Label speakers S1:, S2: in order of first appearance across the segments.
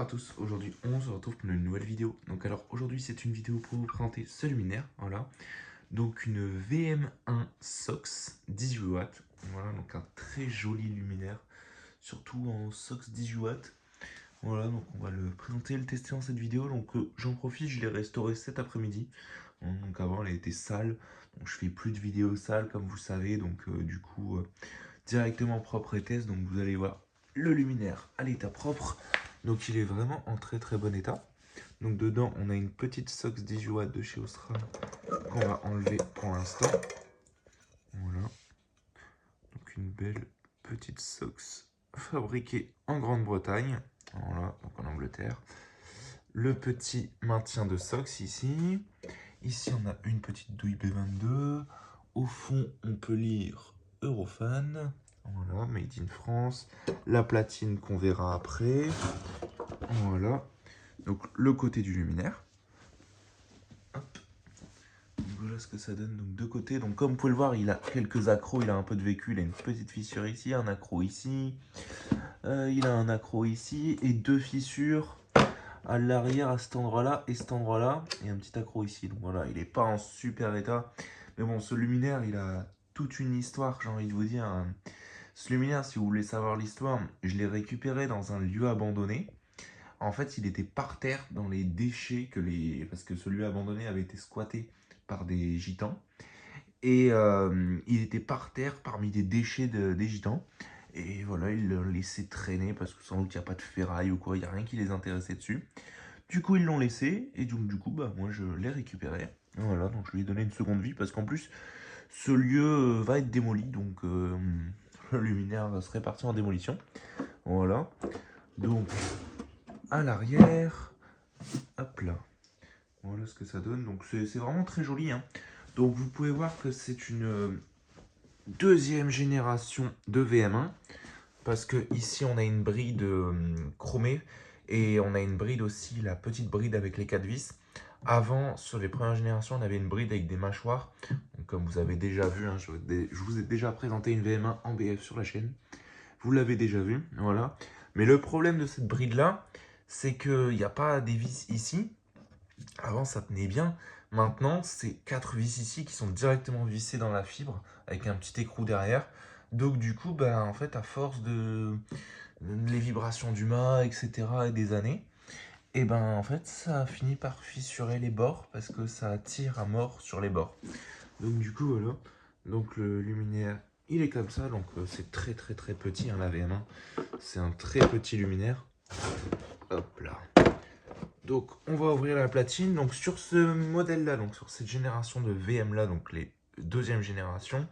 S1: tous, aujourd'hui on se retrouve pour une nouvelle vidéo. Donc alors aujourd'hui c'est une vidéo pour vous présenter ce luminaire, voilà. Donc une VM1 SOX 18 watts, voilà, donc un très joli luminaire, surtout en SOX 18 watts. Voilà, donc on va le présenter et le tester dans cette vidéo. Donc j'en profite, je l'ai restauré cet après-midi. Donc avant elle était sale, donc je fais plus de vidéos sales comme vous savez, donc du coup directement propre et test. Donc vous allez voir le luminaire à l'état propre. Donc il est vraiment en très très bon état. Donc dedans on a une petite SOX 18 watts de chez Osram qu'on va enlever pour l'instant. Voilà. Donc une belle petite SOX fabriquée en Grande-Bretagne. Voilà, donc en Angleterre. Le petit maintien de SOX ici. Ici on a une petite douille B22. Au fond on peut lire Eurofan. Voilà, Made in France. La platine qu'on verra après. Voilà. Donc le côté du luminaire. Hop. Donc, voilà ce que ça donne. Donc deux côtés. Donc comme vous pouvez le voir, il a quelques accros. Il a un peu de vécu. Il a une petite fissure ici, un accro ici. Il a un accro ici et deux fissures à l'arrière à cet endroit-là et cet endroit-là. Et un petit accro ici. Donc voilà, il n'est pas en super état. Mais bon, ce luminaire, il a toute une histoire, j'ai envie de vous dire. Ce luminaire, si vous voulez savoir l'histoire, je l'ai récupéré dans un lieu abandonné. En fait, il était par terre dans les déchets parce que ce lieu abandonné avait été squatté par des gitans. Et il était par terre parmi des déchets des gitans. Et voilà, ils l'ont laissé traîner parce que sans doute il n'y a pas de ferraille ou quoi, il n'y a rien qui les intéressait dessus. Du coup, ils l'ont laissé et donc du coup, bah moi je l'ai récupéré. Voilà, donc je lui ai donné une seconde vie parce qu'en plus, ce lieu va être démoli, donc le luminaire va se répartir en démolition. Voilà, donc à l'arrière, hop là. Voilà ce que ça donne. Donc c'est vraiment très joli, hein. Donc vous pouvez voir que c'est une deuxième génération de VM1. Parce que ici on a une bride chromée. Et on a une bride aussi, la petite bride avec les 4 vis. Avant, sur les premières générations, on avait une bride avec des mâchoires. Donc, comme vous avez déjà vu, hein, je vous ai déjà présenté une VM1 en BF sur la chaîne. Vous l'avez déjà vu, voilà. Mais le problème de cette bride-là, c'est qu'il n'y a pas des vis ici. Avant, ça tenait bien. Maintenant, c'est 4 vis ici qui sont directement vissées dans la fibre avec un petit écrou derrière. Donc, du coup, bah, en fait, à force de les vibrations du mât, etc., et des années, et ben en fait, ça a fini par fissurer les bords parce que ça tire à mort sur les bords. Donc, du coup, voilà. Donc, le luminaire, il est comme ça. Donc, c'est très, très, très petit, hein, la VM1. C'est un très petit luminaire. Hop là. Donc on va ouvrir la platine. Donc sur ce modèle-là, donc sur cette génération de VM-là, donc les deuxième génération,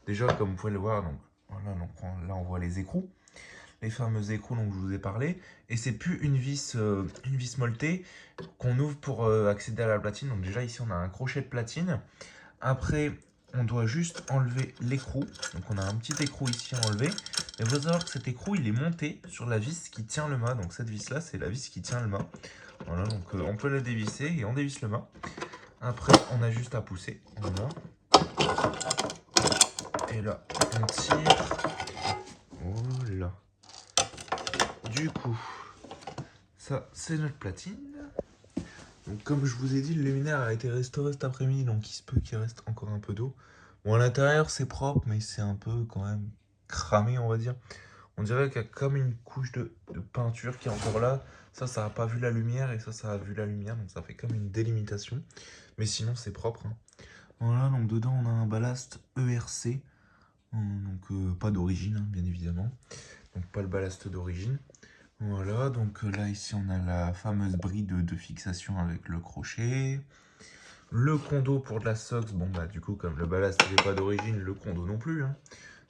S1: déjà comme vous pouvez le voir, donc voilà, donc là on voit les écrous, les fameux écrous dont je vous ai parlé, et c'est plus une vis molletée qu'on ouvre pour accéder à la platine. Donc déjà ici on a un crochet de platine. Après on doit juste enlever l'écrou. Donc on a un petit écrou ici à enlever. Mais il faut savoir que cet écrou il est monté sur la vis qui tient le mât. Donc cette vis là c'est la vis qui tient le mât. Voilà, donc on peut la dévisser et on dévisse le mât. Après, on a juste à pousser. Voilà. Et là, on tire. Voilà. Du coup, ça, c'est notre platine. Donc, comme je vous ai dit, le luminaire a été restauré cet après-midi, donc il se peut qu'il reste encore un peu d'eau. Bon, à l'intérieur, c'est propre, mais c'est un peu quand même cramé, on va dire. On dirait qu'il y a comme une couche de peinture qui est encore là. Ça n'a pas vu la lumière et ça a vu la lumière. Donc ça fait comme une délimitation. Mais sinon, c'est propre, hein. Voilà, donc dedans, on a un ballast ERC. Donc pas d'origine, hein, bien évidemment. Donc pas le ballast d'origine. Voilà, donc là, ici, on a la fameuse bride de fixation avec le crochet. Le condo pour de la SOX. Bon, bah du coup, comme le ballast n'est pas d'origine, le condo non plus, hein.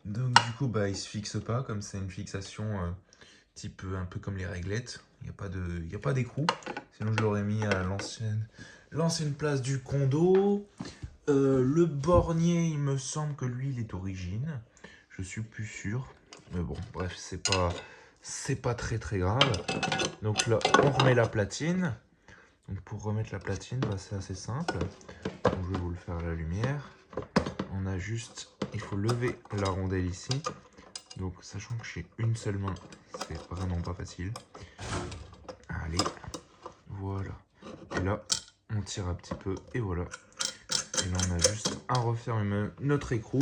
S1: Donc du coup, bah, il se fixe pas, comme c'est une fixation type un peu comme les réglettes. Il n'y a pas d'écrou. Sinon, je l'aurais mis à l'ancienne place du condo. Le bornier, il me semble que lui, il est d'origine. Je suis plus sûr. Mais bon, bref, c'est pas très très grave. Donc là, on remet la platine. Donc pour remettre la platine, bah, c'est assez simple. Donc, je vais vous le faire à la lumière. On a juste, il faut lever la rondelle ici. Donc sachant que j'ai une seule main, c'est vraiment pas facile. Allez, Et là, on tire un petit peu et voilà. Et là, on a juste à refermer notre écrou.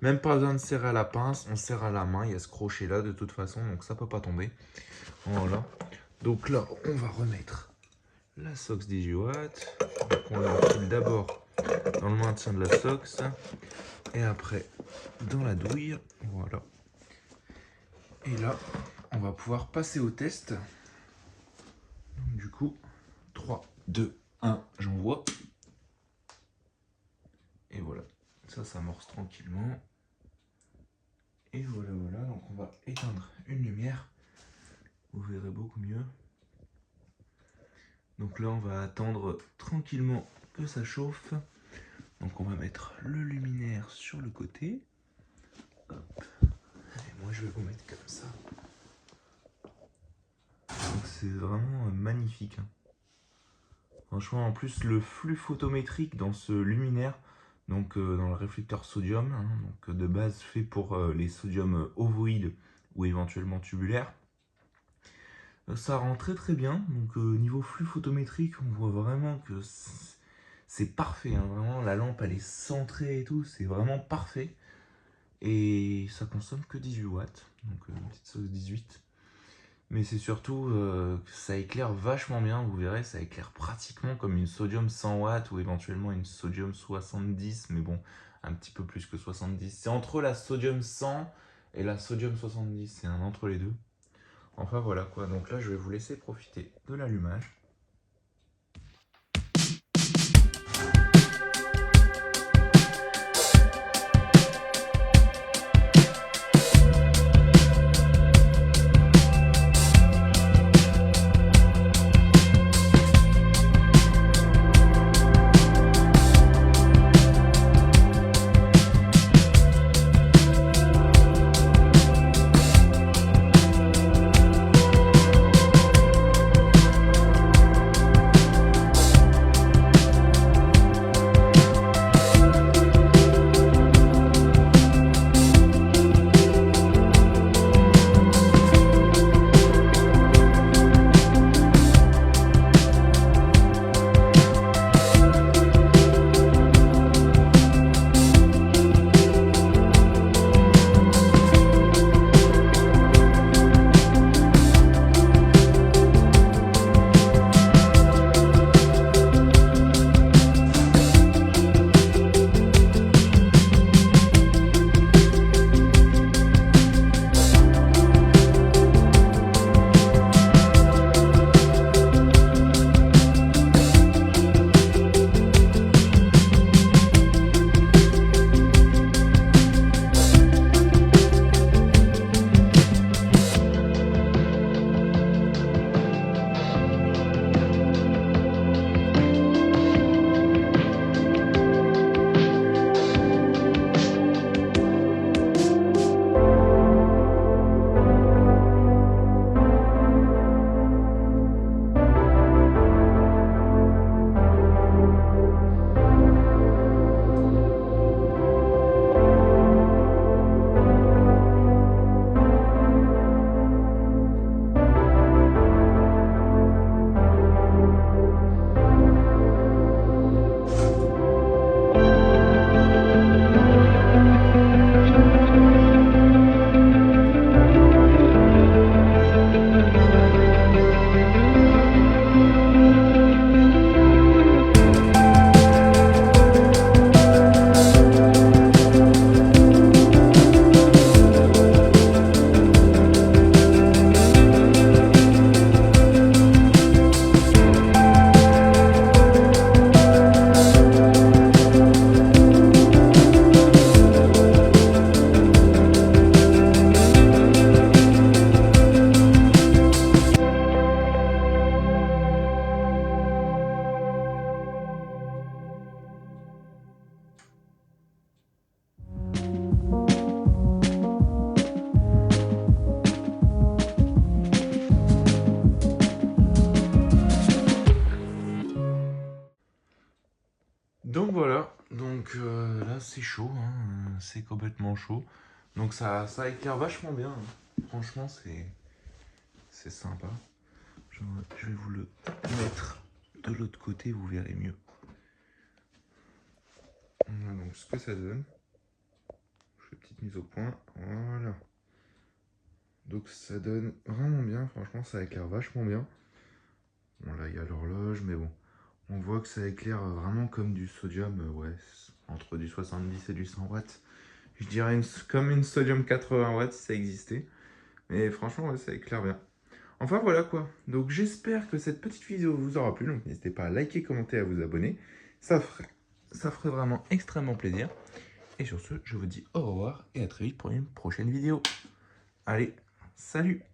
S1: Même pas besoin de serrer à la pince, on serre à la main. Il y a ce crochet là de toute façon, donc ça peut pas tomber. Voilà. Donc là, on va remettre la SOX 18 watts. Donc on l'enfile d'abord dans le maintien de la SOX et après dans la douille. Voilà. Et là, on va pouvoir passer au test. Donc, du coup, 3, 2, 1, j'envoie. Et voilà, ça s'amorce tranquillement. Et voilà, voilà, donc on va éteindre une lumière. Vous verrez beaucoup mieux. Donc là, on va attendre tranquillement que ça chauffe. Donc on va mettre le luminaire sur le côté. Hop. Et moi, je vais vous mettre comme ça. Donc c'est vraiment magnifique. Franchement, en plus, le flux photométrique dans ce luminaire, donc dans le réflecteur sodium, hein, donc de base fait pour les sodiums ovoïdes ou éventuellement tubulaires, ça rend très très bien. Donc niveau flux photométrique, on voit vraiment que c'est parfait. Hein, vraiment, la lampe elle est centrée et tout, c'est vraiment parfait. Et ça consomme que 18 watts, donc une petite sauce 18. Mais c'est surtout que ça éclaire vachement bien, vous verrez, ça éclaire pratiquement comme une sodium 100 watts ou éventuellement une sodium 70, mais bon, un petit peu plus que 70. C'est entre la sodium 100 et la sodium 70, c'est un entre les deux. Enfin voilà quoi, donc là je vais vous laisser profiter de l'allumage. Donc voilà, donc là c'est chaud, hein, c'est complètement chaud. Donc ça éclaire vachement bien, hein. Franchement c'est sympa. Je vais vous le mettre de l'autre côté, vous verrez mieux. Voilà donc ce que ça donne. Je fais une petite mise au point. Voilà. Donc ça donne vraiment bien, franchement ça éclaire vachement bien. Bon là il y a l'horloge, mais bon. On voit que ça éclaire vraiment comme du sodium, ouais, entre du 70 et du 100 watts. Je dirais comme une sodium 80 watts si ça existait. Mais franchement, ouais, ça éclaire bien. Enfin voilà quoi. Donc j'espère que cette petite vidéo vous aura plu. Donc n'hésitez pas à liker, commenter, à vous abonner. Ça ferait vraiment extrêmement plaisir. Et sur ce, je vous dis au revoir et à très vite pour une prochaine vidéo. Allez, salut!